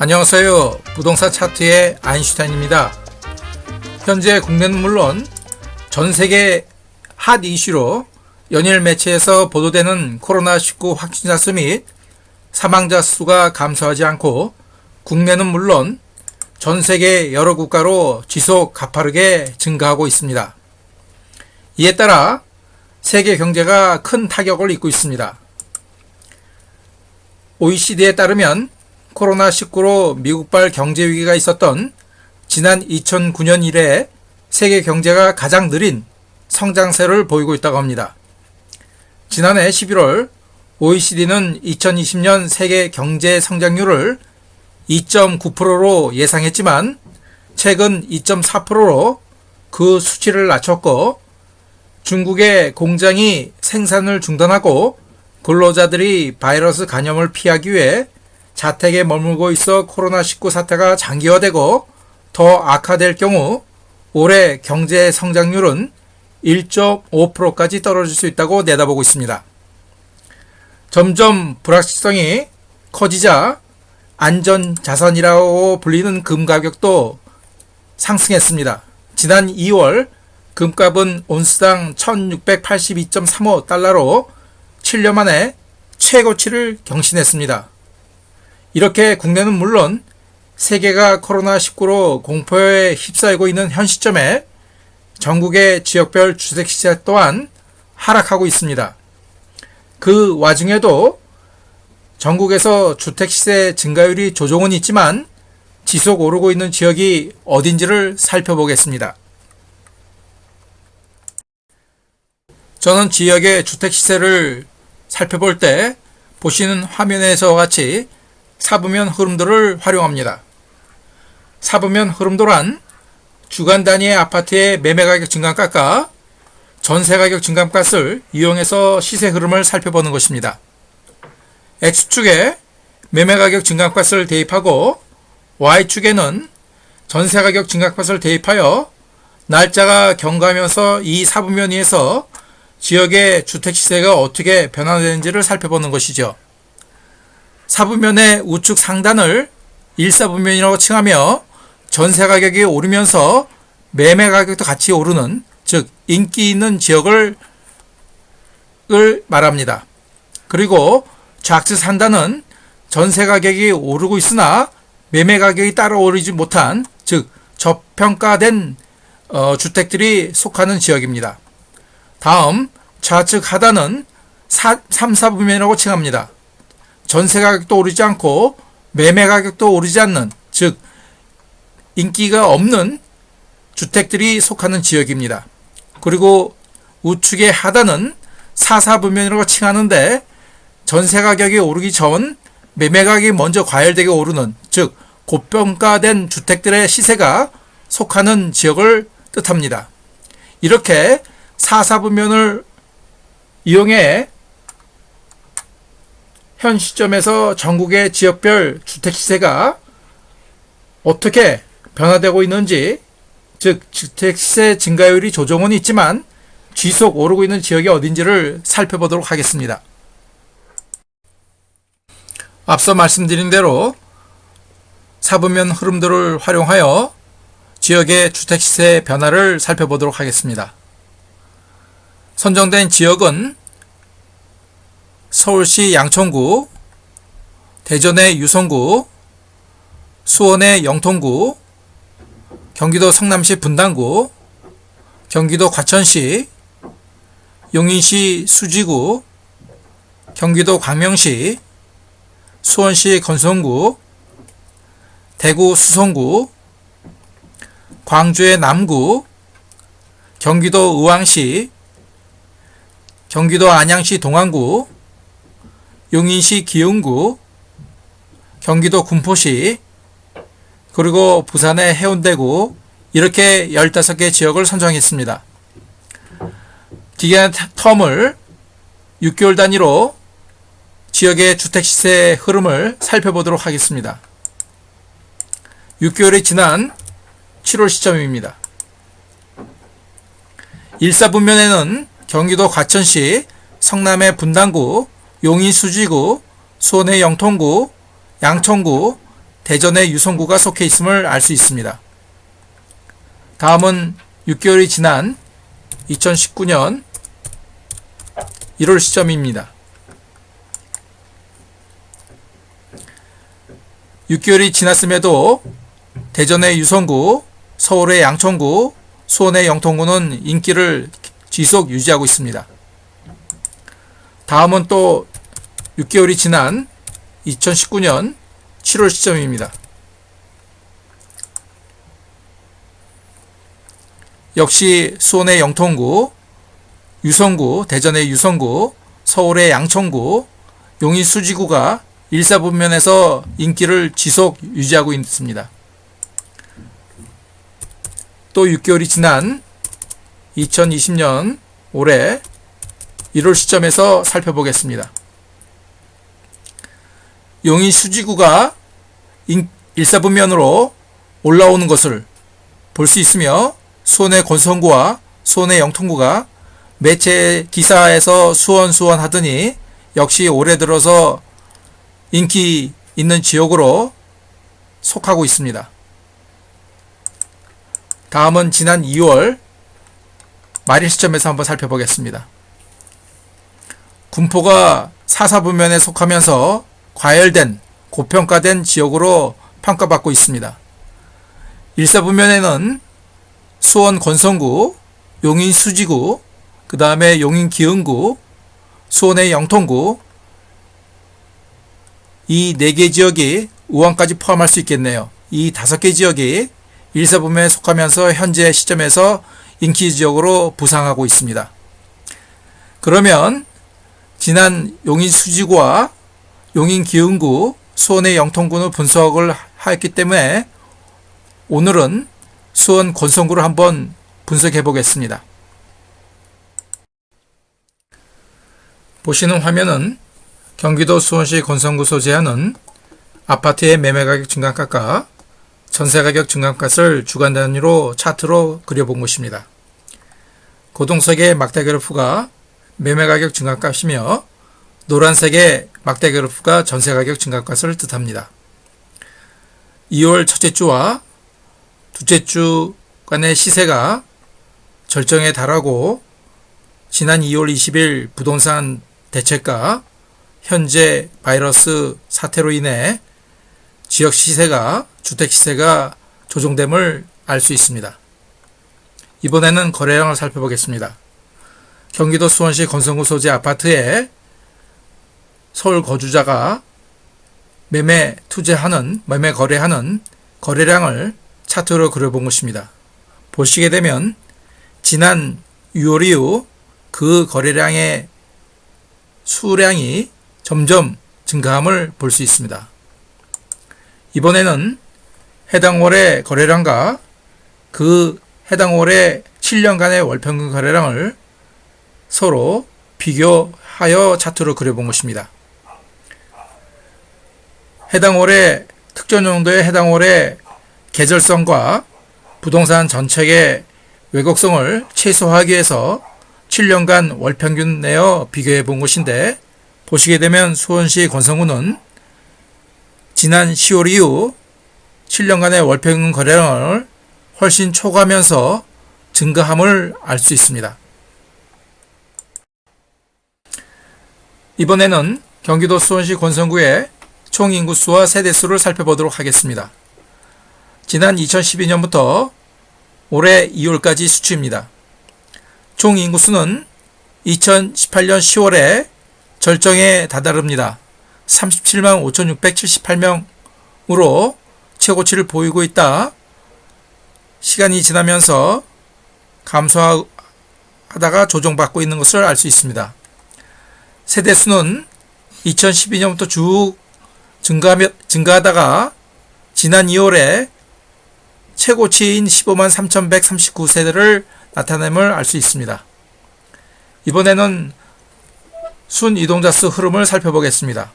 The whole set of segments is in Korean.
안녕하세요. 부동산 차트의 아인슈타인입니다. 현재 국내는 물론 전 세계 핫 이슈로 연일 매체에서 보도되는 코로나19 확진자 수 및 사망자 수가 감소하지 않고 국내는 물론 전 세계 여러 국가로 지속 가파르게 증가하고 있습니다. 이에 따라 세계 경제가 큰 타격을 입고 있습니다. OECD에 따르면 코로나19로 미국발 경제 위기가 있었던 지난 2009년 이래 세계 경제가 가장 느린 성장세를 보이고 있다고 합니다. 지난해 11월 OECD는 2020년 세계 경제 성장률을 2.9%로 예상했지만 최근 2.4%로 그 수치를 낮췄고, 중국의 공장이 생산을 중단하고 근로자들이 바이러스 감염을 피하기 위해 자택에 머물고 있어 코로나19 사태가 장기화되고 더 악화될 경우 올해 경제 성장률은 1.5%까지 떨어질 수 있다고 내다보고 있습니다. 점점 불확실성이 커지자 안전자산이라고 불리는 금 가격도 상승했습니다. 지난 2월 금값은 온스당 1682.35달러로 7년 만에 최고치를 경신했습니다. 이렇게 국내는 물론 세계가 코로나19로 공포에 휩싸이고 있는 현 시점에 전국의 지역별 주택시세 또한 하락하고 있습니다. 그 와중에도 전국에서 주택시세 증가율이 조정은 있지만 지속 오르고 있는 지역이 어딘지를 살펴보겠습니다. 저는 지역의 주택시세를 살펴볼 때 보시는 화면에서와 같이 사부면 흐름도를 활용합니다. 사부면 흐름도란 주간 단위의 아파트의 매매가격 증감값과 전세가격 증감값을 이용해서 시세 흐름을 살펴보는 것입니다. X축에 매매가격 증감값을 대입하고 Y축에는 전세가격 증감값을 대입하여 날짜가 경과하면서 이 사부면 위에서 지역의 주택시세가 어떻게 변화되는지를 살펴보는 것이죠. 사부면의 우측 상단을 1사부면이라고 칭하며 전세가격이 오르면서 매매가격도 같이 오르는, 즉 인기 있는 지역을 말합니다. 그리고 좌측 상단은 전세가격이 오르고 있으나 매매가격이 따라 오르지 못한, 즉 저평가된 주택들이 속하는 지역입니다. 다음 좌측 하단은 3사부면이라고 칭합니다. 전세가격도 오르지 않고 매매가격도 오르지 않는, 즉 인기가 없는 주택들이 속하는 지역입니다. 그리고 우측의 하단은 4사부면이라고 칭하는데 전세가격이 오르기 전 매매가격이 먼저 과열되게 오르는, 즉 고평가된 주택들의 시세가 속하는 지역을 뜻합니다. 이렇게 4사부면을 이용해 현 시점에서 전국의 지역별 주택시세가 어떻게 변화되고 있는지, 즉 주택시세 증가율이 조정은 있지만 지속 오르고 있는 지역이 어딘지를 살펴보도록 하겠습니다. 앞서 말씀드린 대로 사부면 흐름도를 활용하여 지역의 주택시세 변화를 살펴보도록 하겠습니다. 선정된 지역은 서울시 양천구, 대전의 유성구, 수원의 영통구, 경기도 성남시 분당구, 경기도 과천시, 용인시 수지구, 경기도 광명시, 수원시 건성구, 대구 수성구, 광주의 남구, 경기도 의왕시, 경기도 안양시 동안구, 용인시 기흥구, 경기도 군포시, 그리고 부산의 해운대구, 이렇게 15개 지역을 선정했습니다. 기간 텀을 6개월 단위로 지역의 주택시세 흐름을 살펴보도록 하겠습니다. 6개월이 지난 7월 시점입니다. 1사분면에는 경기도 과천시, 성남의 분당구, 용인 수지구, 수원의 영통구, 양천구, 대전의 유성구가 속해 있음을 알 수 있습니다. 다음은 6개월이 지난 2019년 1월 시점입니다. 6개월이 지났음에도 대전의 유성구, 서울의 양천구, 수원의 영통구는 인기를 지속 유지하고 있습니다. 다음은 또 6개월이 지난 2019년 7월 시점입니다. 역시 수원의 영통구, 유성구, 대전의 유성구, 서울의 양천구, 용인 수지구가 일사분면에서 인기를 지속 유지하고 있습니다. 또 6개월이 지난 2020년 올해 1월 시점에서 살펴보겠습니다. 용인 수지구가 일사분면으로 올라오는 것을 볼 수 있으며 수원의 권성구와 수원의 영통구가 매체 기사에서 수원 하더니 역시 올해 들어서 인기 있는 지역으로 속하고 있습니다. 다음은 지난 2월 말일 시점에서 한번 살펴보겠습니다. 군포가 사사분면에 속하면서 과열된 고평가된 지역으로 평가받고 있습니다. 일사분면에는 수원 권성구, 용인 수지구, 그 다음에 용인 기흥구, 수원의 영통구, 이 4개 지역이 우왕까지 포함할 수 있겠네요. 이 5개 지역이 일사분면에 속하면서 현재 시점에서 인기 지역으로 부상하고 있습니다. 그러면 지난 용인 수지구와 용인 기흥구, 수원의 영통구는 분석을 했기 때문에 오늘은 수원 권성구를 한번 분석해 보겠습니다. 보시는 화면은 경기도 수원시 권성구 소재하는 아파트의 매매가격 증감값과 전세가격 증감값을 주간 단위로 차트로 그려본 것입니다. 고동색의 막대 그래프가 매매가격 증감값이며 노란색의 막대 그래프가 전세가격 증감값을 뜻합니다. 2월 첫째 주와 둘째 주 간의 시세가 절정에 달하고 지난 2월 20일 부동산 대책과 현재 바이러스 사태로 인해 지역 시세가 주택 시세가 조정됨을 알 수 있습니다. 이번에는 거래량을 살펴보겠습니다. 경기도 수원시 권성구 소재 아파트에 서울 거주자가 매매 거래하는 거래량을 차트로 그려본 것입니다. 보시게 되면 지난 6월 이후 그 거래량의 수량이 점점 증가함을 볼 수 있습니다. 이번에는 해당 월의 거래량과 그 해당 월의 7년간의 월평균 거래량을 서로 비교하여 차트로 그려본 것입니다. 해당 월의 특정 용도의 해당 월의 계절성과 부동산 전체의 왜곡성을 최소화하기 위해서 7년간 월평균 내어 비교해 본 것인데 보시게 되면 수원시 권성구는 지난 10월 이후 7년간의 월평균 거래량을 훨씬 초과하면서 증가함을 알 수 있습니다. 이번에는 경기도 수원시 권성구의 총 인구수와 세대수를 살펴보도록 하겠습니다. 지난 2012년부터 올해 2월까지 수치입니다. 총 인구수는 2018년 10월에 절정에 다다릅니다. 37만 5,678명으로 최고치를 보이고 있다. 시간이 지나면서 감소하다가 조정받고 있는 것을 알 수 있습니다. 세대수는 2012년부터 쭉 증가하다가 지난 2월에 최고치인 15만 3,139세대를 나타냄을 알 수 있습니다. 이번에는 순 이동자 수 흐름을 살펴보겠습니다.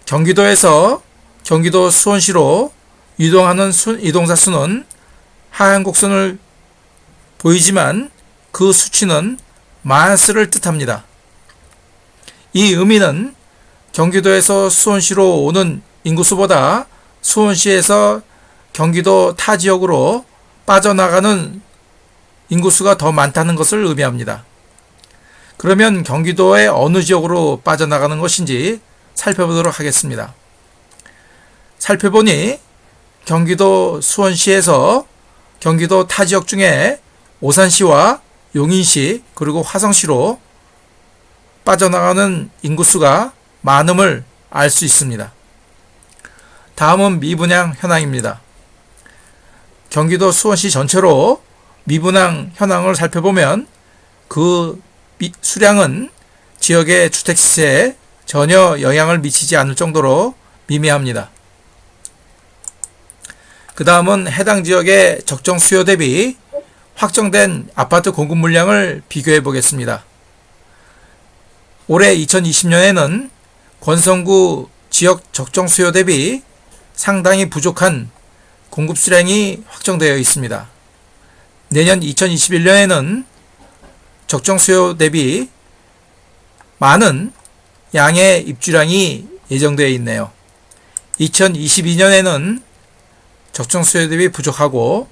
경기도에서 경기도 수원시로 이동하는 순 이동자 수는 하향 곡선을 보이지만 그 수치는 마이너스를 뜻합니다. 이 의미는 경기도에서 수원시로 오는 인구수보다 수원시에서 경기도 타 지역으로 빠져나가는 인구수가 더 많다는 것을 의미합니다. 그러면 경기도의 어느 지역으로 빠져나가는 것인지 살펴보도록 하겠습니다. 살펴보니 경기도 수원시에서 경기도 타 지역 중에 오산시와 용인시 그리고 화성시로 빠져나가는 인구수가 많음을 알 수 있습니다. 다음은 미분양 현황입니다. 경기도 수원시 전체로 미분양 현황을 살펴보면 그 수량은 지역의 주택시세에 전혀 영향을 미치지 않을 정도로 미미합니다. 그 다음은 해당 지역의 적정 수요 대비 확정된 아파트 공급 물량을 비교해 보겠습니다. 올해 2020년에는 권성구 지역 적정 수요 대비 상당히 부족한 공급 수량이 확정되어 있습니다. 내년 2021년에는 적정 수요 대비 많은 양의 입주량이 예정되어 있네요. 2022년에는 적정 수요 대비 부족하고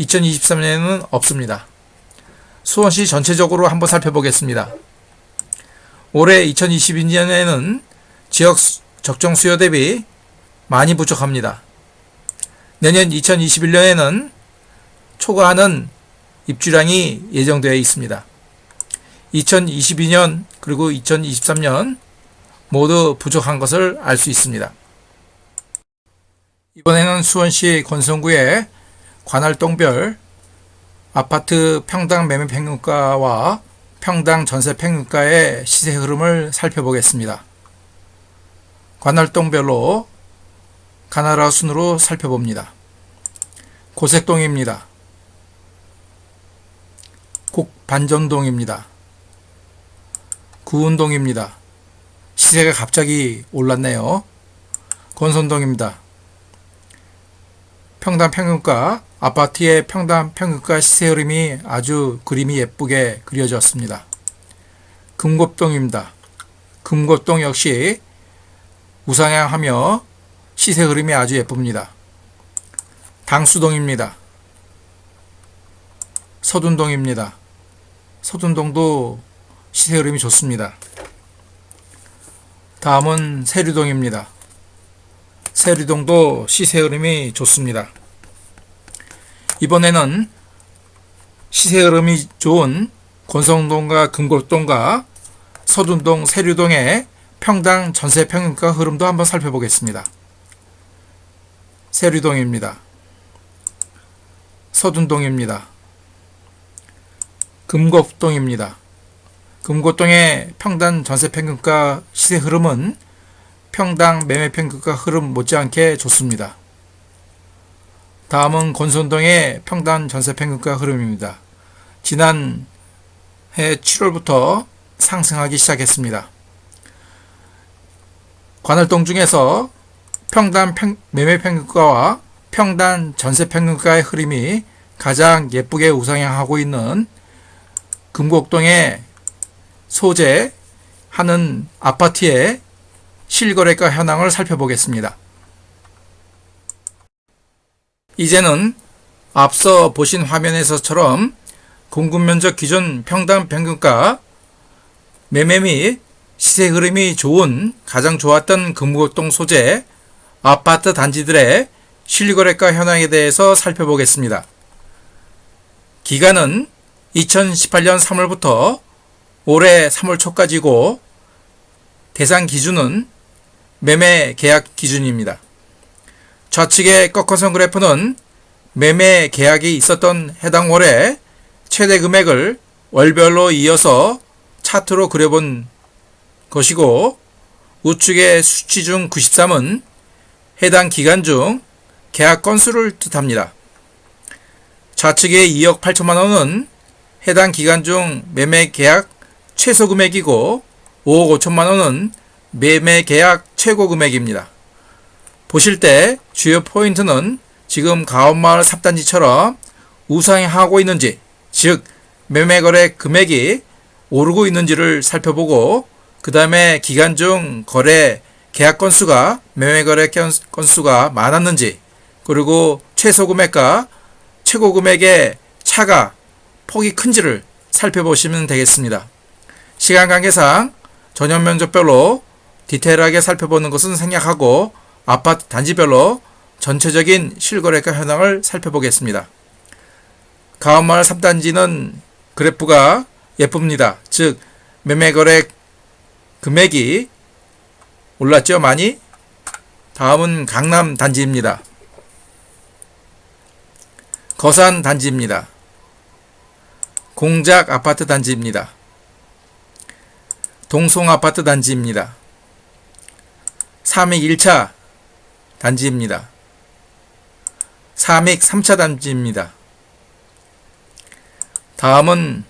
2023년에는 없습니다. 수원시 전체적으로 한번 살펴보겠습니다. 올해 2022년에는 지역 적정 수요 대비 많이 부족합니다. 내년 2021년에는 초과하는 입주량이 예정되어 있습니다. 2022년 그리고 2023년 모두 부족한 것을 알 수 있습니다. 이번에는 수원시 권성구의 관할동별 아파트 평당 매매 평균가와 평당 전세 평균가의 시세 흐름을 살펴보겠습니다. 관할동별로 가나라 순으로 살펴봅니다. 고색동입니다. 곡반전동입니다. 구운동입니다. 시세가 갑자기 올랐네요. 권선동입니다. 평당 평균가, 아파트의 평당 평균가 시세 흐름이 아주 그림이 예쁘게 그려졌습니다. 금곡동입니다. 금곡동 역시 우상향하며 시세 흐름이 아주 예쁩니다. 당수동입니다. 서둔동입니다. 서둔동도 시세 흐름이 좋습니다. 다음은 세류동입니다. 세류동도 시세 흐름이 좋습니다. 이번에는 시세 흐름이 좋은 권성동과 금곡동과 서둔동, 세류동의 평당 전세 평균가 흐름도 한번 살펴보겠습니다. 세류동입니다. 서둔동입니다. 금곡동입니다. 금곡동의 평당 전세 평균가 시세 흐름은 평당 매매 평균가 흐름 못지않게 좋습니다. 다음은 권선동의 평당 전세 평균가 흐름입니다. 지난해 7월부터 상승하기 시작했습니다. 관할동 중에서 평당 매매 평균가와 평당 전세 평균가의 흐름이 가장 예쁘게 우상향하고 있는 금곡동의 소재하는 아파트의 실거래가 현황을 살펴보겠습니다. 이제는 앞서 보신 화면에서처럼 공급면적 기준 평당 평균가, 매매 및 시세 흐름이 좋은 가장 좋았던 금곡동 소재 아파트 단지들의 실거래가 현황에 대해서 살펴보겠습니다. 기간은 2018년 3월부터 올해 3월 초까지고 대상 기준은 매매 계약 기준입니다. 좌측의 꺾어선 그래프는 매매 계약이 있었던 해당 월의 최대 금액을 월별로 이어서 차트로 그려본 것이고, 우측의 수치 중 93은 해당 기간 중 계약 건수를 뜻합니다. 좌측의 2억 8천만 원은 해당 기간 중 매매 계약 최소 금액이고, 5억 5천만 원은 매매 계약 최고 금액입니다. 보실 때 주요 포인트는 지금 가온마을 3단지처럼 우상향하고 있는지, 즉 매매거래 금액이 오르고 있는지를 살펴보고, 그 다음에 기간 중 거래 계약 건수가 매매 거래 건수가 많았는지, 그리고 최소 금액과 최고 금액의 차가 폭이 큰지를 살펴보시면 되겠습니다. 시간 관계상 전용 면적별로 디테일하게 살펴보는 것은 생략하고 아파트 단지별로 전체적인 실거래가 현황을 살펴보겠습니다. 가온마을 3단지는 그래프가 예쁩니다. 즉 매매거래 금액이 올랐죠, 많이? 다음은 강남 단지입니다. 거산 단지입니다. 공작 아파트 단지입니다. 동송 아파트 단지입니다. 삼익 1차 단지입니다. 삼익 3차 단지입니다. 다음은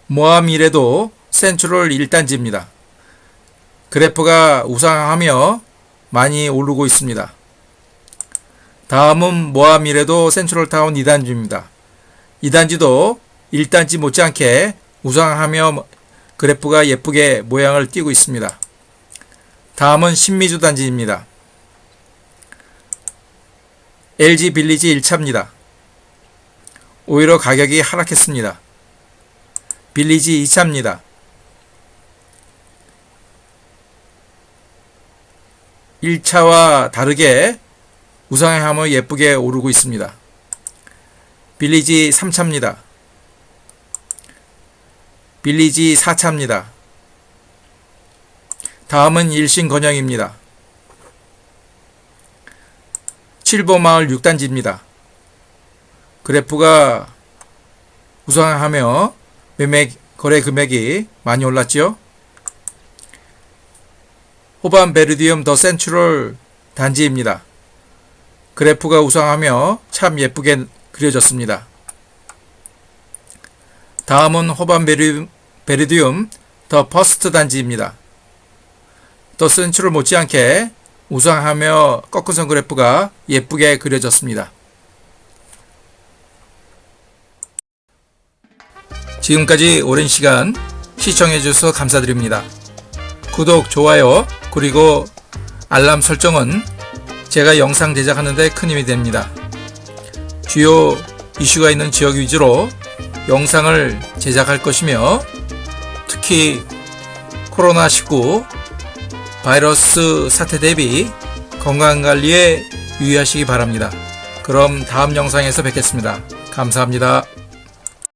모아미래도 센트럴 1단지입니다. 그래프가 우상하며 많이 오르고 있습니다. 다음은 모아미래도 센트럴타운 2단지입니다. 2단지도 1단지 못지않게 우상하며 그래프가 예쁘게 모양을 띄고 있습니다. 다음은 신미주 단지입니다. LG 빌리지 1차입니다. 오히려 가격이 하락했습니다. 빌리지 2차입니다. 1차와 다르게 우상향하며 예쁘게 오르고 있습니다. 빌리지 3차입니다. 빌리지 4차입니다. 다음은 일신건영입니다. 칠보마을 6단지입니다. 그래프가 우상향하며 매매 거래 금액이 많이 올랐죠. 호반 베르디움 더 센트럴 단지입니다. 그래프가 우상하며 참 예쁘게 그려졌습니다. 다음은 호반 베르디움 더 퍼스트 단지입니다. 더 센트럴 못지않게 우상하며 꺾은선 그래프가 예쁘게 그려졌습니다. 지금까지 오랜 시간 시청해 주셔서 감사드립니다. 구독, 좋아요, 그리고 알람 설정은 제가 영상 제작하는 데 큰 힘이 됩니다. 주요 이슈가 있는 지역 위주로 영상을 제작할 것이며 특히 코로나19 바이러스 사태 대비 건강관리에 유의하시기 바랍니다. 그럼 다음 영상에서 뵙겠습니다. 감사합니다.